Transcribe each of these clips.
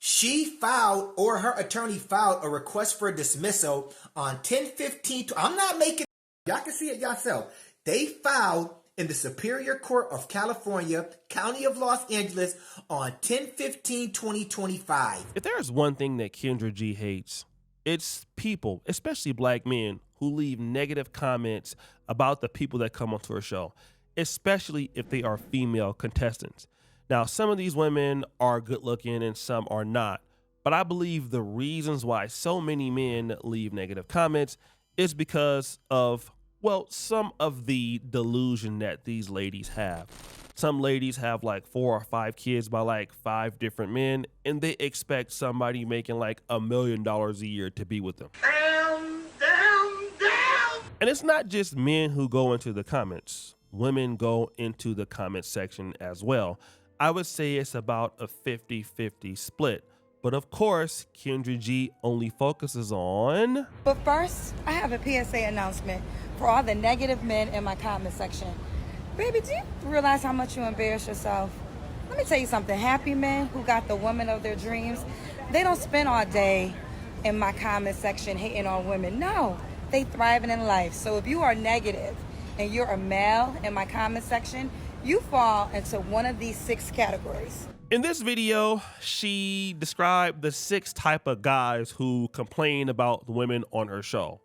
She filed, or her attorney filed, a request for dismissal on 10/15. I'm not making, y'all can see it yourself. They filed in the Superior Court of California, County of Los Angeles on 10/15/2025. If there's one thing that Kendra G hates, it's people, especially black men, who leave negative comments about the people that come onto her show, especially if they are female contestants. Now, some of these women are good looking and some are not, but I believe the reasons why so many men leave negative comments is because of, well, some of the delusion that these ladies have. Some ladies have like 4 or 5 kids by like 5 different men, and they expect somebody making like $1 million a year to be with them. Down. And it's not just men who go into the comments. Women go into the comment section as well. I would say it's about a 50-50 split. But of course, Kendra G only focuses on... But first, I have a PSA announcement for all the negative men in my comment section. Baby, do you realize how much you embarrass yourself? Let me tell you something. Happy men who got the woman of their dreams, they don't spend all day in my comment section hating on women. No, they thriving in life. So if you are negative and you're a male in my comment section, you fall into one of these 6 categories. In this video, she described the 6 type of guys who complain about the women on her show.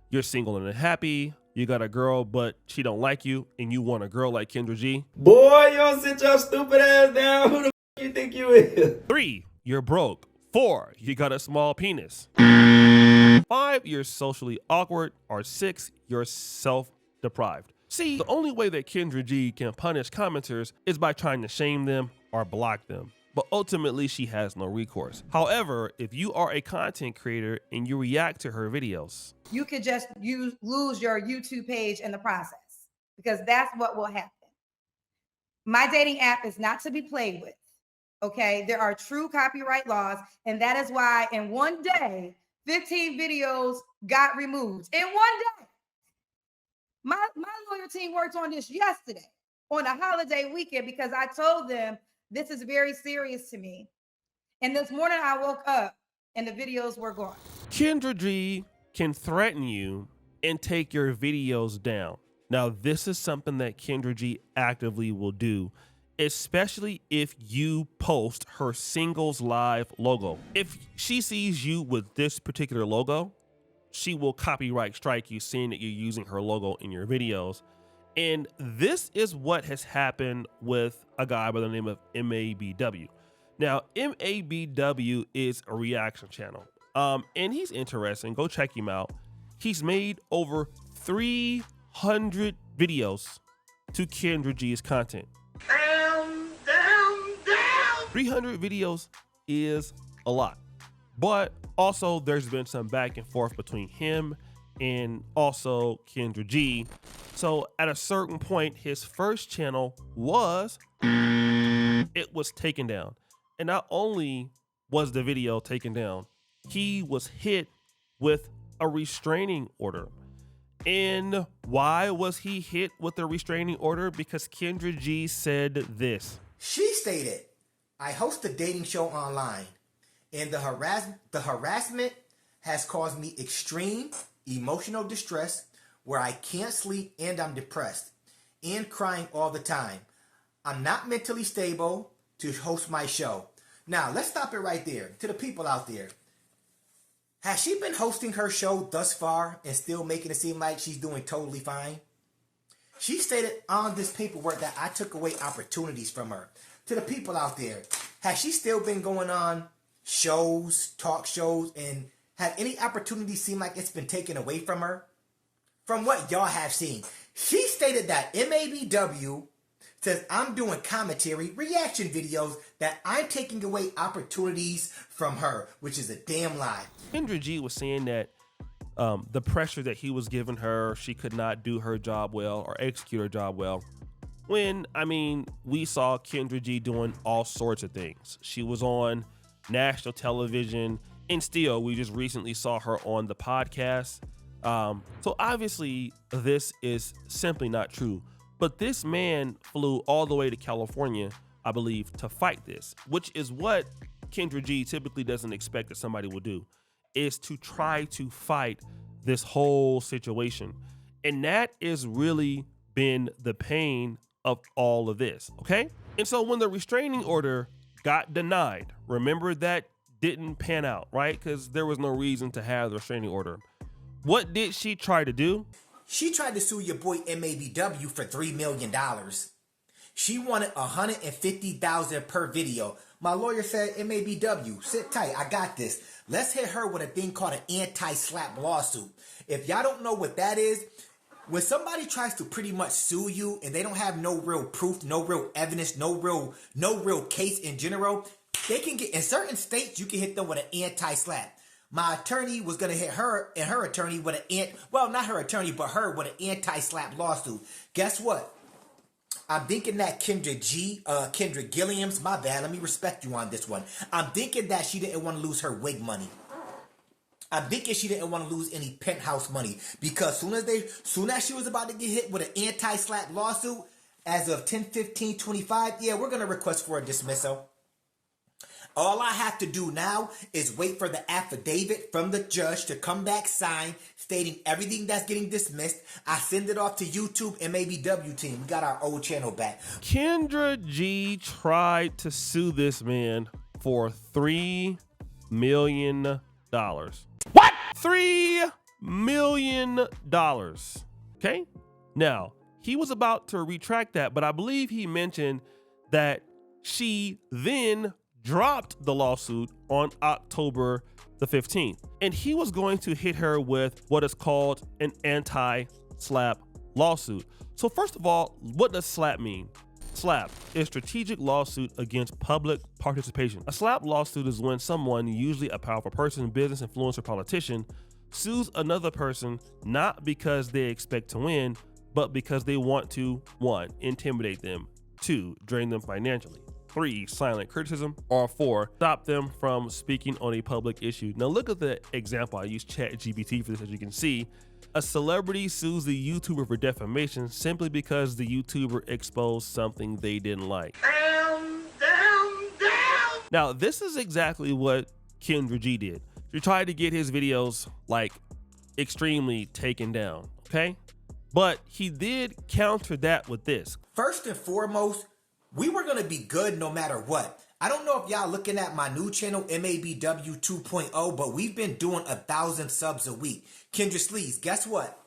You're single and unhappy, you got a girl, but she don't like you, and you want a girl like Kendra G. Boy, you don't sit your stupid ass down. Who the f you think you is? 3, you're broke. 4, you got a small penis. 5, you're socially awkward. Or 6, you're self-deprived. See, the only way that Kendra G can punish commenters is by trying to shame them or block them. But ultimately, she has no recourse. However, if you are a content creator and you react to her videos, you could just lose your YouTube page in the process, because that's what will happen. My dating app is not to be played with, okay? There are true copyright laws, and that is why in one day, 15 videos got removed. In one day. My lawyer team worked on this yesterday on a holiday weekend because I told them this is very serious to me. And this morning I woke up and the videos were gone. Kendra G can threaten you and take your videos down. Now, this is something that Kendra G actively will do, especially if you post her singles live logo. If she sees you with this particular logo, she will copyright strike you, saying that you're using her logo in your videos. And this is what has happened with a guy by the name of MABW. Now, MABW is a reaction channel. And he's interesting. Go check him out. He's made over 300 videos to Kendra G's content. 300 videos is a lot. But also, there's been some back and forth between him and also Kendra G. So at a certain point, his first channel was taken down. And not only was the video taken down, he was hit with a restraining order. And why was he hit with a restraining order? Because Kendra G said this. She stated, I host a dating show online, and the harassment has caused me extreme emotional distress where I can't sleep and I'm depressed and crying all the time. I'm not mentally stable to host my show. Now, let's stop it right there. To the people out there, has she been hosting her show thus far and still making it seem like she's doing totally fine? She stated on this paperwork that I took away opportunities from her. To the people out there, has she still been going on shows, talk shows, and had any opportunities seem like it's been taken away from her? From what y'all have seen, she stated that MABW says I'm doing commentary, reaction videos, that I'm taking away opportunities from her, which is a damn lie. Kendra G was saying that the pressure that he was giving her, she could not do her job well or execute her job well. When, I mean, we saw Kendra G doing all sorts of things. She was on national television, and still, we just recently saw her on the podcast. So obviously, this is simply not true. But this man flew all the way to California, I believe, to fight this, which is what Kendra G typically doesn't expect that somebody will do, is to try to fight this whole situation. And that is really been the pain of all of this, okay? And so when the restraining order got denied, remember that didn't pan out, right? Because there was no reason to have the restraining order. What did she try to do? She tried to sue your boy MABW for $3 million. She wanted $150,000 per video. My lawyer said, MABW, sit tight, I got this. Let's hit her with a thing called an anti-SLAPP lawsuit. If y'all don't know what that is, when somebody tries to pretty much sue you and they don't have no real proof, no real evidence, no real case in general, they can get, in certain states, you can hit them with an anti-SLAPP. My attorney was going to hit her and her attorney with not her attorney, but her with an anti-SLAPP lawsuit. Guess what? I'm thinking that Kendra Gilliams, my bad, let me respect you on this one. I'm thinking that she didn't want to lose her wig money. I'm thinking she didn't want to lose any penthouse money because soon as she was about to get hit with an anti-SLAPP lawsuit, as of 10/15/25, yeah, we're going to request for a dismissal. All I have to do now is wait for the affidavit from the judge to come back signed, stating everything that's getting dismissed. I send it off to YouTube and MABW team. We got our old channel back. Kendra G tried to sue this man for $3 million. What? $3 million. Okay? Now, he was about to retract that, but I believe he mentioned that she then dropped the lawsuit on October the 15th. And he was going to hit her with what is called an anti-SLAPP lawsuit. So first of all, what does SLAPP mean? SLAPP is strategic lawsuit against public participation. A SLAPP lawsuit is when someone, usually a powerful person, business influencer, politician, sues another person not because they expect to win, but because they want to, 1, intimidate them, 2, drain them financially, 3, silent criticism, or 4, stop them from speaking on a public issue. Now look at the example. I use ChatGPT for this, as you can see. A celebrity sues the YouTuber for defamation simply because the YouTuber exposed something they didn't like. Now this is exactly what Kendra G did. She tried to get his videos like extremely taken down, okay? But he did counter that with this. First and foremost, we were going to be good no matter what. I don't know if y'all looking at my new channel, MABW 2.0, but we've been doing 1,000 subs a week. Kendra Sleaze, guess what?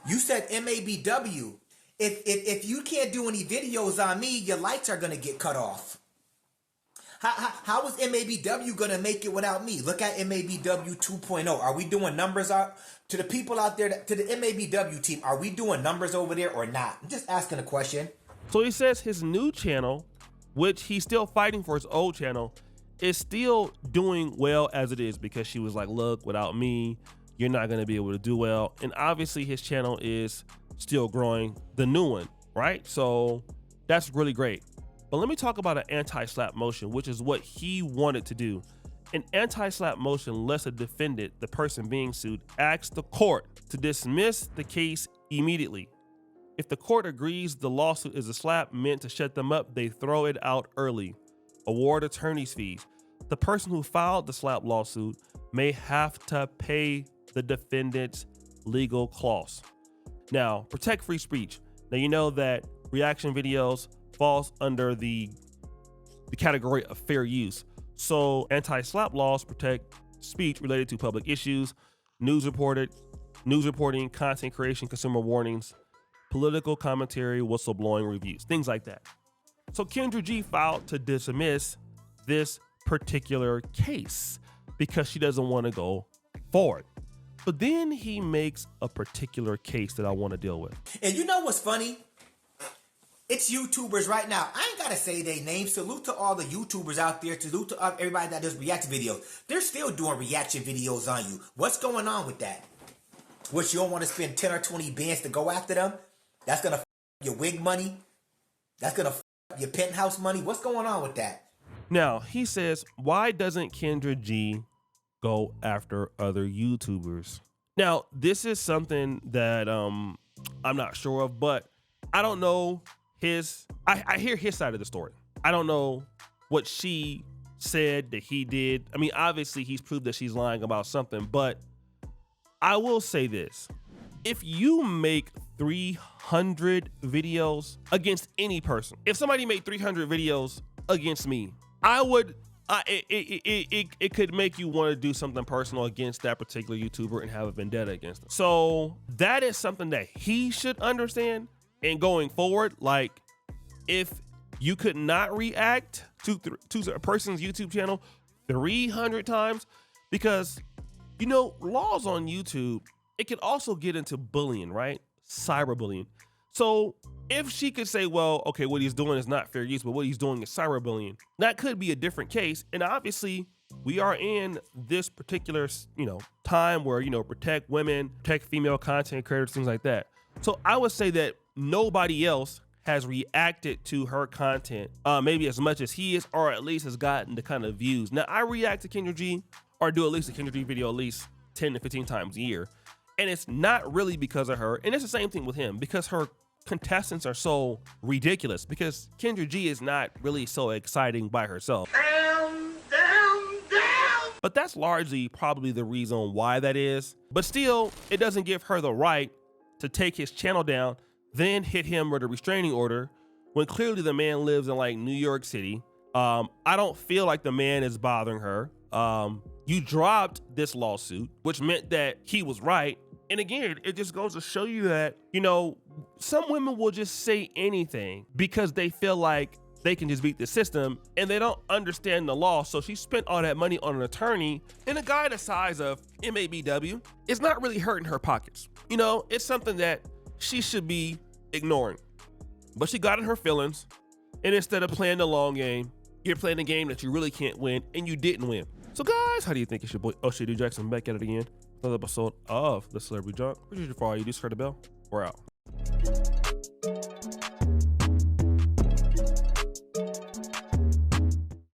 You said MABW. If you can't do any videos on me, your lights are going to get cut off. How is MABW going to make it without me? Look at MABW 2.0. Are we doing numbers out to the people out there, to the MABW team? Are we doing numbers over there or not? I'm just asking a question. So he says his new channel, which he's still fighting for his old channel, is still doing well as it is because she was like, look, without me, you're not going to be able to do well. And obviously his channel is still growing, the new one, right? So that's really great. But let me talk about an anti-SLAPP motion, which is what he wanted to do. An anti-SLAPP motion lets a defendant, the person being sued, ask the court to dismiss the case immediately. If the court agrees the lawsuit is a SLAPP meant to shut them up, they throw it out early. Award attorney's fees. The person who filed the SLAPP lawsuit may have to pay the defendant's legal costs. Now, protect free speech. Now, you know that reaction videos falls under the category of fair use. So anti-SLAPP laws protect speech related to public issues, news reporting, content creation, consumer warnings, political commentary, whistleblowing reviews, things like that. So Kendra G filed to dismiss this particular case because she doesn't want to go forward. But then he makes a particular case that I want to deal with. And you know what's funny? It's YouTubers right now. I ain't got to say their names. Salute to all the YouTubers out there. Salute to everybody that does reaction videos. They're still doing reaction videos on you. What's going on with that? What, you don't want to spend 10 or 20 bands to go after them? That's going to f your wig money? That's going to f your penthouse money? What's going on with that? Now, he says, why doesn't Kendra G go after other YouTubers? Now, this is something that I'm not sure of, but I don't know I hear his side of the story. I don't know what she said that he did. I mean, obviously he's proved that she's lying about something, but I will say this. If you make 300 videos against any person, if somebody made 300 videos against me, I would, it could make you want to do something personal against that particular YouTuber and have a vendetta against them. So that is something that he should understand. And going forward, like, if you could not react to a person's YouTube channel 300 times, because, you know, laws on YouTube, it can also get into bullying, right? Cyberbullying. So if she could say, well, okay, what he's doing is not fair use, but what he's doing is cyberbullying, that could be a different case. And obviously we are in this particular, you know, time where, you know, protect women, protect female content creators, things like that. So I would say that nobody else has reacted to her content maybe as much as he is, or at least has gotten the kind of views. Now, I react to Kendra G, or do at least a Kendra G video at least 10 to 15 times a year. And it's not really because of her. And it's the same thing with him, because her contestants are so ridiculous, because Kendra G is not really so exciting by herself. But that's largely probably the reason why that is. But still, it doesn't give her the right to take his channel down, then hit him with a restraining order, when clearly the man lives in like New York City. I don't feel like the man is bothering her. You dropped this lawsuit, which meant that he was right. And again, it just goes to show you that, you know, some women will just say anything because they feel like they can just beat the system and they don't understand the law. So she spent all that money on an attorney, and a guy the size of MABW is not really hurting her pockets. You know, it's something that she should be ignoring, but she got in her feelings, and instead of playing the long game, you're playing a game that you really can't win, and you didn't win. So guys, how do you think? It's your boy O'Shady Jackson back at it again. Another episode of The Celebrity Junk. Appreciate you for all you do. Spread the bell. We're out.